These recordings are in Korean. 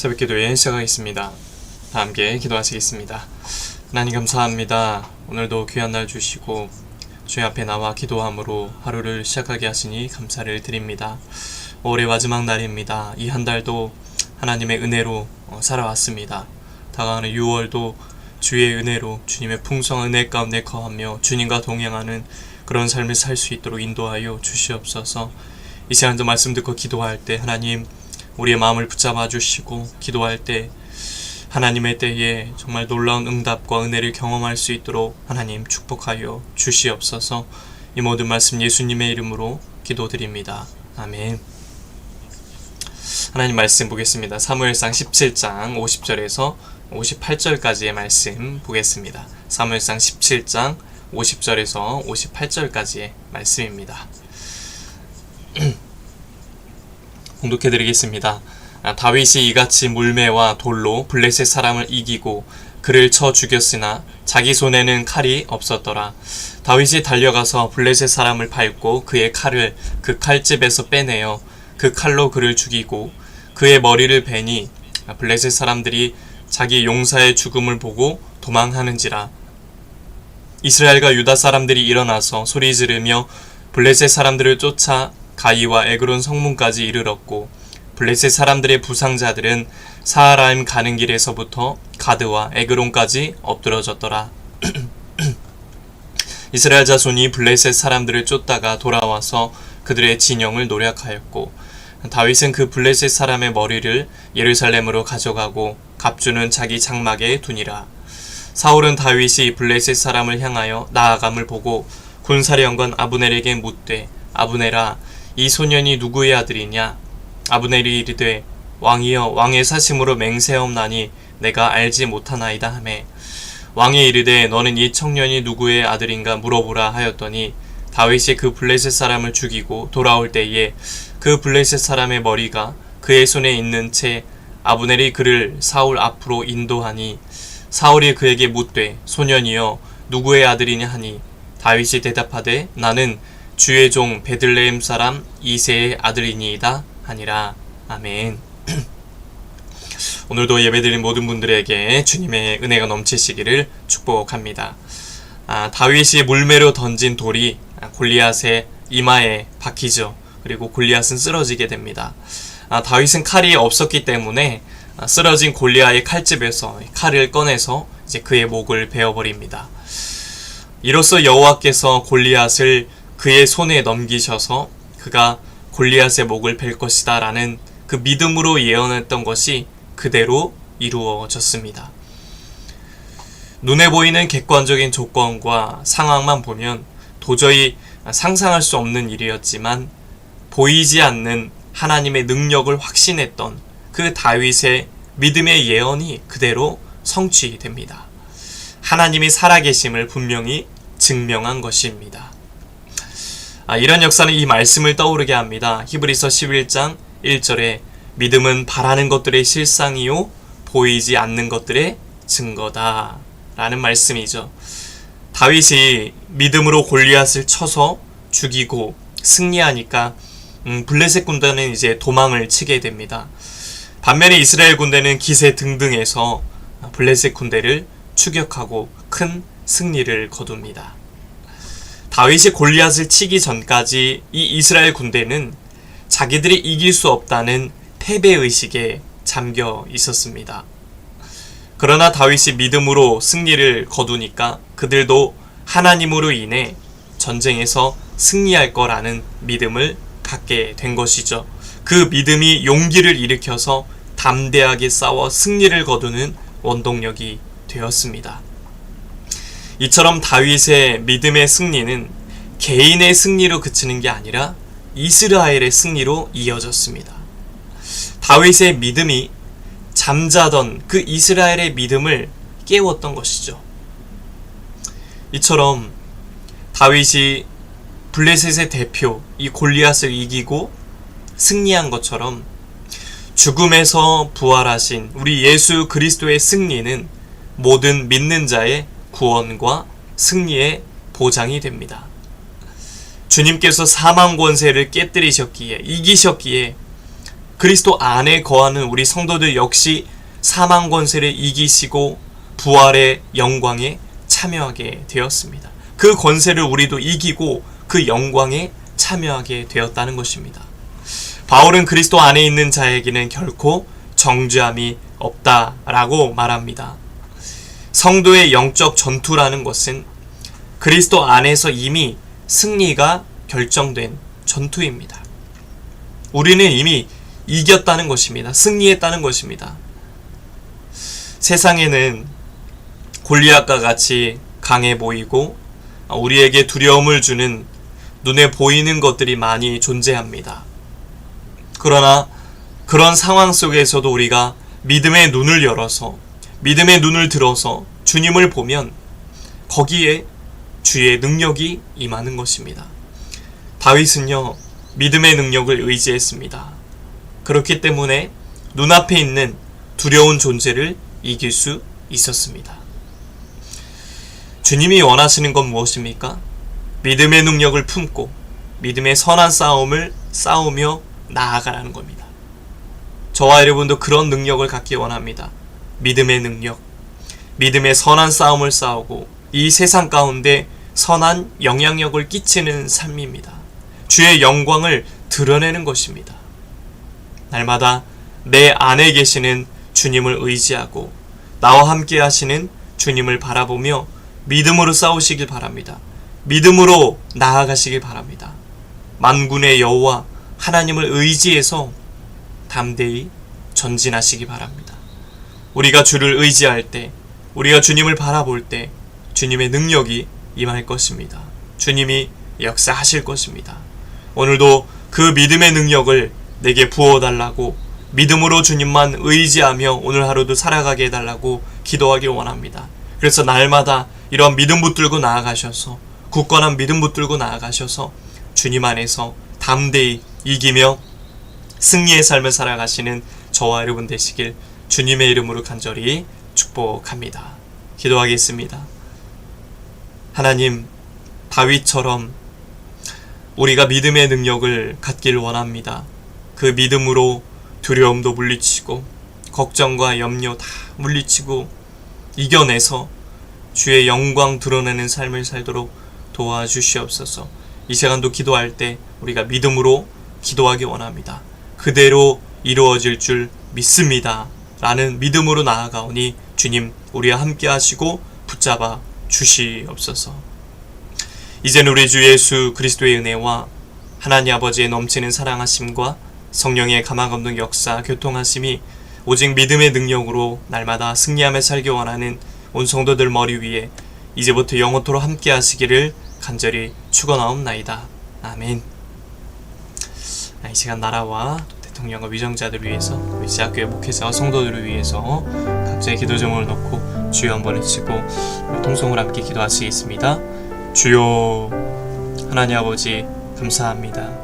새벽기도회 시작하겠습니다. 다 함께 기도하시겠습니다. 하나님 감사합니다. 오늘도 귀한 날 주시고 주의 앞에 나와 기도함으로 하루를 시작하게 하시니 감사를 드립니다. 올해 마지막 날입니다. 이 한 달도 하나님의 은혜로 살아왔습니다. 다가오는 6월도 주의 은혜로 주님의 풍성한 은혜 가운데 거하며 주님과 동행하는 그런 삶을 살 수 있도록 인도하여 주시옵소서. 이 시간도 말씀 듣고 기도할 때 하나님 우리의 마음을 붙잡아 주시고 기도할 때 하나님의 때에 정말 놀라운 응답과 은혜를 경험할 수 있도록 하나님 축복하여 주시옵소서. 이 모든 말씀 예수님의 이름으로 기도드립니다. 아멘. 하나님 말씀 보겠습니다. 사무엘상 17장 50절에서 58절까지의 말씀 보겠습니다. 사무엘상 17장 50절에서 58절까지의 말씀입니다. 봉독해드리겠습니다. 다윗이 이같이 물매와 돌로 블레셋 사람을 이기고 그를 쳐 죽였으나 자기 손에는 칼이 없었더라. 다윗이 달려가서 블레셋 사람을 밟고 그의 칼을 그 칼집에서 빼내어 그 칼로 그를 죽이고 그의 머리를 베니 블레셋 사람들이 자기 용사의 죽음을 보고 도망하는지라. 이스라엘과 유다 사람들이 일어나서 소리 지르며 블레셋 사람들을 쫓아 가이와 에그론 성문까지 이르렀고 블레셋 사람들의 부상자들은 사하라임 가는 길에서부터 가드와 에그론까지 엎드러졌더라. 이스라엘 자손이 블레셋 사람들을 쫓다가 돌아와서 그들의 진영을 노략하였고 다윗은 그 블레셋 사람의 머리를 예루살렘으로 가져가고 갑주는 자기 장막에 두니라. 사울은 다윗이 블레셋 사람을 향하여 나아감을 보고 군사령관 아브넬에게 묻되 아브넬아 이 소년이 누구의 아들이냐? 아브넬이 이르되 왕이여 왕의 사심으로 맹세하옵나니 내가 알지 못하나이다 하매 왕이 이르되 너는 이 청년이 누구의 아들인가 물어보라 하였더니 다윗이 그 블레셋 사람을 죽이고 돌아올 때에 그 블레셋 사람의 머리가 그의 손에 있는 채 아브넬이 그를 사울 앞으로 인도하니 사울이 그에게 묻되 소년이여 누구의 아들이냐 하니 다윗이 대답하되 나는 주의 종 베들레헴 사람 이새의 아들이니이다 하니라. 아멘. 오늘도 예배드린 모든 분들에게 주님의 은혜가 넘치시기를 축복합니다. 다윗이 물매로 던진 돌이 골리앗의 이마에 박히죠. 그리고 골리앗은 쓰러지게 됩니다. 다윗은 칼이 없었기 때문에 쓰러진 골리앗의 칼집에서 칼을 꺼내서 이제 그의 목을 베어버립니다. 이로써 여호와께서 골리앗을 그의 손에 넘기셔서 그가 골리앗의 목을 벨 것이다 라는 그 믿음으로 예언했던 것이 그대로 이루어졌습니다. 눈에 보이는 객관적인 조건과 상황만 보면 도저히 상상할 수 없는 일이었지만 보이지 않는 하나님의 능력을 확신했던 그 다윗의 믿음의 예언이 그대로 성취됩니다. 하나님이 살아계심을 분명히 증명한 것입니다. 이런 역사는 이 말씀을 떠오르게 합니다. 히브리서 11장 1절에 믿음은 바라는 것들의 실상이요 보이지 않는 것들의 증거다 라는 말씀이죠. 다윗이 믿음으로 골리앗을 쳐서 죽이고 승리하니까 블레셋 군대는 이제 도망을 치게 됩니다. 반면에 이스라엘 군대는 기세등등해서 블레셋 군대를 추격하고 큰 승리를 거둡니다. 다윗이 골리앗을 치기 전까지 이 이스라엘 군대는 자기들이 이길 수 없다는 패배의식에 잠겨 있었습니다. 그러나 다윗이 믿음으로 승리를 거두니까 그들도 하나님으로 인해 전쟁에서 승리할 거라는 믿음을 갖게 된 것이죠. 그 믿음이 용기를 일으켜서 담대하게 싸워 승리를 거두는 원동력이 되었습니다. 이처럼 다윗의 믿음의 승리는 개인의 승리로 그치는 게 아니라 이스라엘의 승리로 이어졌습니다. 다윗의 믿음이 잠자던 그 이스라엘의 믿음을 깨웠던 것이죠. 이처럼 다윗이 블레셋의 대표 이 골리앗을 이기고 승리한 것처럼 죽음에서 부활하신 우리 예수 그리스도의 승리는 모든 믿는 자의 구원과 승리의 보장이 됩니다. 주님께서 사망 권세를 깨뜨리셨기에 이기셨기에 그리스도 안에 거하는 우리 성도들 역시 사망 권세를 이기시고 부활의 영광에 참여하게 되었습니다. 그 권세를 우리도 이기고 그 영광에 참여하게 되었다는 것입니다. 바울은 그리스도 안에 있는 자에게는 결코 정죄함이 없다라고 말합니다. 성도의 영적 전투라는 것은 그리스도 안에서 이미 승리가 결정된 전투입니다. 우리는 이미 이겼다는 것입니다. 승리했다는 것입니다. 세상에는 골리앗과 같이 강해 보이고 우리에게 두려움을 주는 눈에 보이는 것들이 많이 존재합니다. 그러나 그런 상황 속에서도 우리가 믿음의 눈을 열어서 믿음의 눈을 들어서 주님을 보면 거기에 주의 능력이 임하는 것입니다. 다윗은요, 믿음의 능력을 의지했습니다. 그렇기 때문에 눈앞에 있는 두려운 존재를 이길 수 있었습니다. 주님이 원하시는 건 무엇입니까? 믿음의 능력을 품고 믿음의 선한 싸움을 싸우며 나아가라는 겁니다. 저와 여러분도 그런 능력을 갖기 원합니다. 믿음의 능력, 믿음의 선한 싸움을 싸우고 이 세상 가운데 선한 영향력을 끼치는 삶입니다. 주의 영광을 드러내는 것입니다. 날마다 내 안에 계시는 주님을 의지하고 나와 함께 하시는 주님을 바라보며 믿음으로 싸우시길 바랍니다. 믿음으로 나아가시길 바랍니다. 만군의 여호와 하나님을 의지해서 담대히 전진하시기 바랍니다. 우리가 주를 의지할 때, 우리가 주님을 바라볼 때 주님의 능력이 임할 것입니다. 주님이 역사하실 것입니다. 오늘도 그 믿음의 능력을 내게 부어달라고 믿음으로 주님만 의지하며 오늘 하루도 살아가게 해달라고 기도하길 원합니다. 그래서 날마다 이런 믿음 붙들고 나아가셔서 굳건한 믿음 붙들고 나아가셔서 주님 안에서 담대히 이기며 승리의 삶을 살아가시는 저와 여러분 되시길 주님의 이름으로 간절히 축복합니다. 기도하겠습니다. 하나님, 다윗처럼 우리가 믿음의 능력을 갖길 원합니다. 그 믿음으로 두려움도 물리치고 걱정과 염려 다 물리치고 이겨내서 주의 영광 드러내는 삶을 살도록 도와주시옵소서. 이 시간도 기도할 때 우리가 믿음으로 기도하기 원합니다. 그대로 이루어질 줄 믿습니다. 라는 믿음으로 나아가오니 주님 우리와 함께 하시고 붙잡아 주시옵소서. 이제는 우리 주 예수 그리스도의 은혜와 하나님 아버지의 넘치는 사랑하심과 성령의 가망없는 역사 교통하심이 오직 믿음의 능력으로 날마다 승리하며 살기 원하는 온 성도들 머리 위에 이제부터 영원토록 함께 하시기를 간절히 축원하옵나이다. 아멘. 이 시간 나라와 대통령과 위정자들을 위해서 우리 지하교회 목회자와 성도들을 위해서 각자의 기도 제목을 넣고 주여 한번 외치고 통성을 함께 기도하시겠습니다. 주여 하나님 아버지 감사합니다.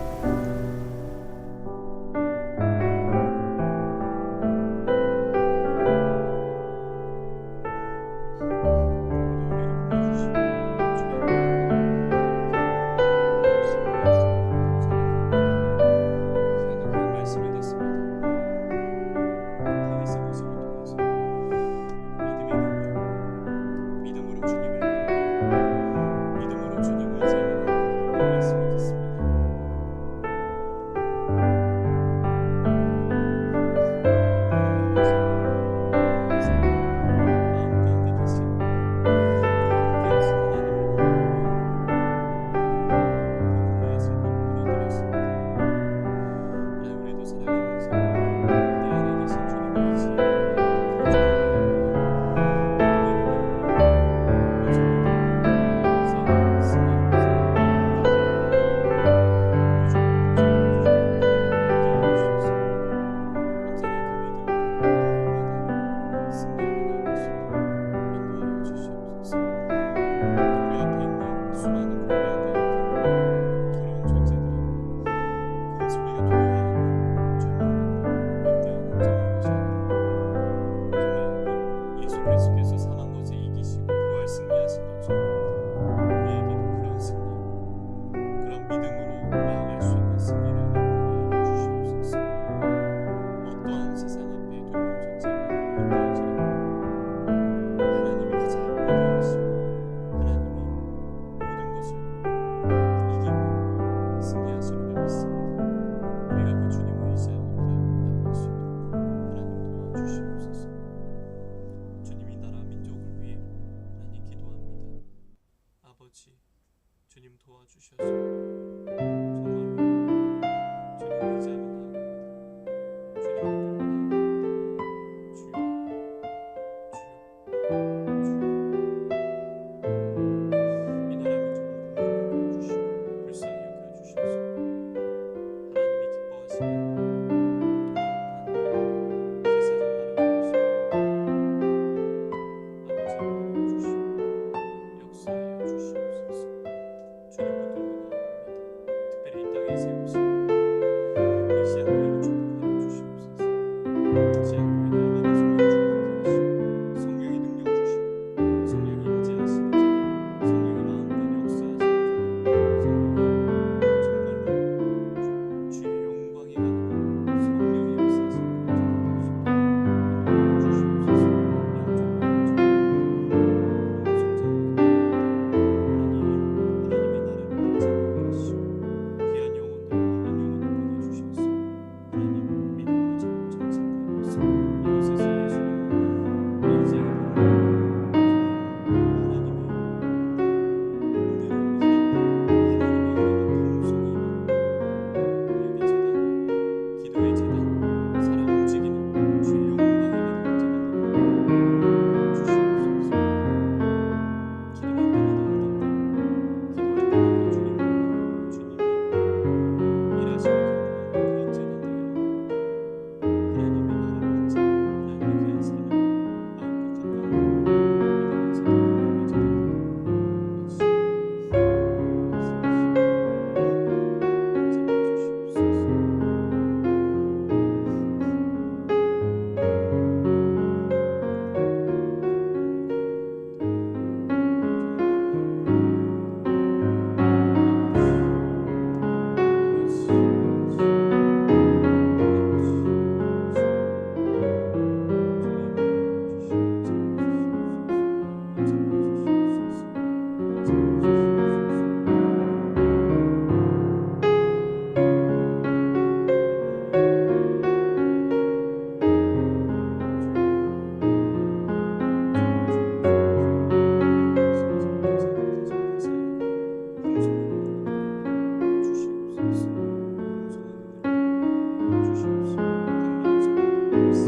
없어